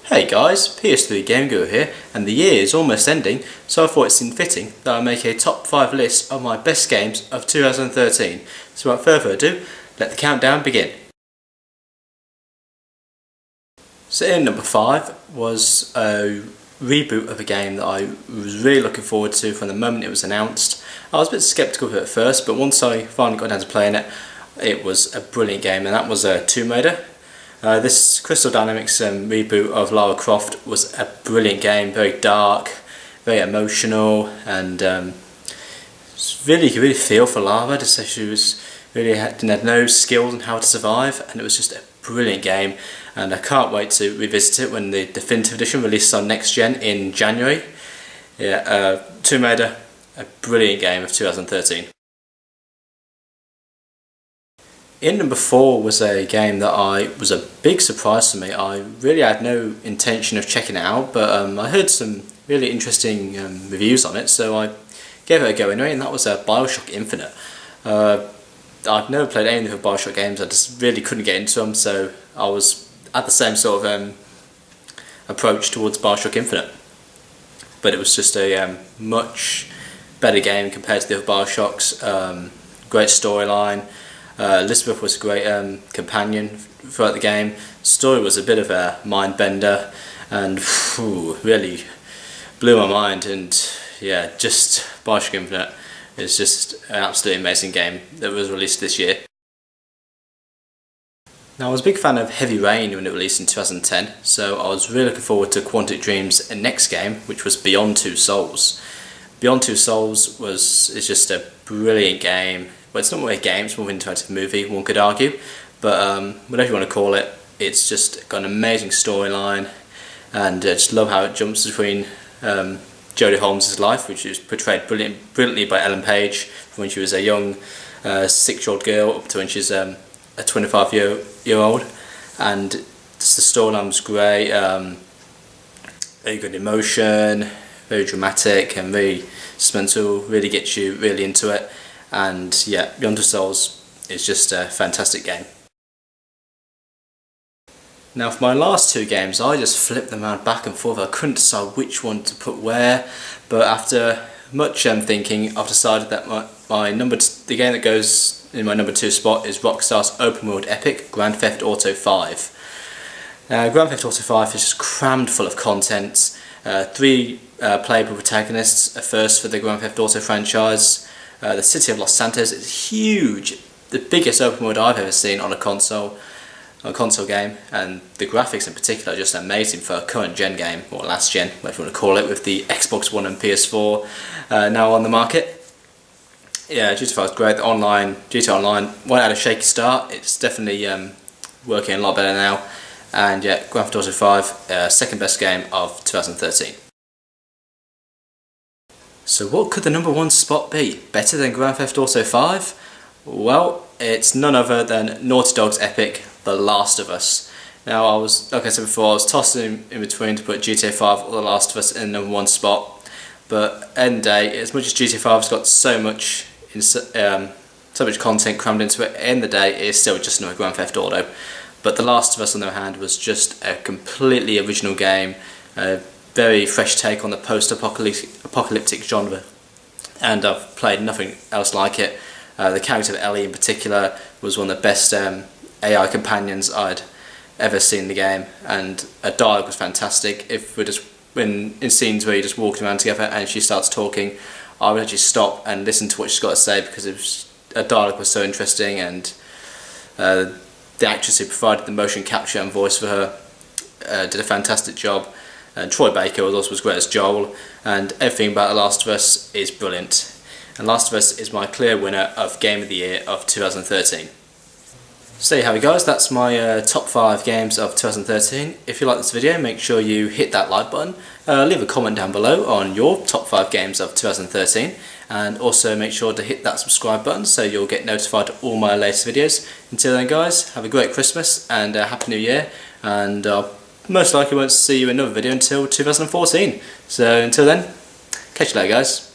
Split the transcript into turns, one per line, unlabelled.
Hey guys, PS3 Game Guru here, and the year is almost ending, so I thought it seemed fitting that I make a top 5 list of my best games of 2013. So without further ado, let the countdown begin. So in number 5 was a reboot of a game that I was really looking forward to from the moment it was announced. I was a bit sceptical of it at first, but once I finally got down to playing it, it was a brilliant game, and that was Tomb Raider. This Crystal Dynamics reboot of Lara Croft was a brilliant game, very dark, very emotional, and really you could really feel for Lara, just as she was didn't have no skills on how to survive, and it was just a brilliant game, and I can't wait to revisit it when the definitive edition releases on next gen in January. Yeah, Tomb Raider, a brilliant game of 2013. In number 4 was a game that was a big surprise to me. I really had no intention of checking it out, but I heard some really interesting reviews on it, so I gave it a go anyway, and that was Bioshock Infinite. I've never played any of the Bioshock games, I just really couldn't get into them, so I was at the same sort of approach towards Bioshock Infinite. But it was just a much better game compared to the other Bioshocks. Great storyline. Elizabeth was a great companion throughout the game. The story was a bit of a mind bender, and really blew my mind. And yeah, just Bioshock Infinite is just an absolutely amazing game that was released this year. Now, I was a big fan of Heavy Rain when it released in 2010, so I was really looking forward to Quantic Dream's next game, which was Beyond Two Souls. Beyond Two Souls is just a brilliant game. Well, it's not really a game, it's more of an interactive movie, one could argue, but whatever you want to call it, it's just got an amazing storyline, and I just love how it jumps between Jodie Holmes' life, which is portrayed brilliantly by Ellen Page, from when she was a young 6-year-old girl up to when she's a 25-year-old, and just the storyline was great, very good emotion, very dramatic and very suspenseful, really gets you really into it. And yeah, Beyond Two Souls is just a fantastic game. Now for my last 2 games, I just flipped them around back and forth. I couldn't decide which one to put where, but after much thinking, I've decided that the game that goes in my number 2 spot is Rockstar's open world epic, Grand Theft Auto 5. Grand Theft Auto 5 is just crammed full of content. 3 playable protagonists, a first for the Grand Theft Auto franchise. The city of Los Santos is huge, the biggest open world I've ever seen on a console game, and the graphics in particular are just amazing for a current gen game, or last gen, whatever you want to call it, with the Xbox One and PS4 now on the market. Yeah, GTA 5 is great. The GTA Online had a shaky start. It's definitely working a lot better now, and yeah, Grand Theft Auto 5, second best game of 2013. So what could the number 1 spot be? Better than Grand Theft Auto 5? Well, it's none other than Naughty Dog's epic, The Last of Us. Now, like I said before, I was tossing in between to put GTA 5 or The Last of Us in number 1 spot. But at the end of the day, as much as GTA 5 has got so much content crammed into it, at the end of the day, it is still just another Grand Theft Auto. But The Last of Us, on the other hand, was just a completely original game. Very fresh take on the post-apocalyptic genre, and I've played nothing else like it. The character of Ellie in particular was one of the best AI companions I'd ever seen in the game, and her dialogue was fantastic. If in scenes where you're just walking around together and she starts talking, I would actually stop and listen to what she's got to say, because her dialogue was so interesting, and the actress who provided the motion capture and voice for her did a fantastic job. And Troy Baker was great as Joel, and everything about The Last of Us is brilliant. And Last of Us is my clear winner of Game of the Year of 2013. So there you have it, guys, that's my top 5 games of 2013. If you like this video, make sure you hit that like button, leave a comment down below on your top 5 games of 2013, and also make sure to hit that subscribe button so you'll get notified of all my latest videos. Until then, guys, have a great Christmas and a Happy New Year, and most likely won't see you in another video until 2014. So until then, catch you later, guys.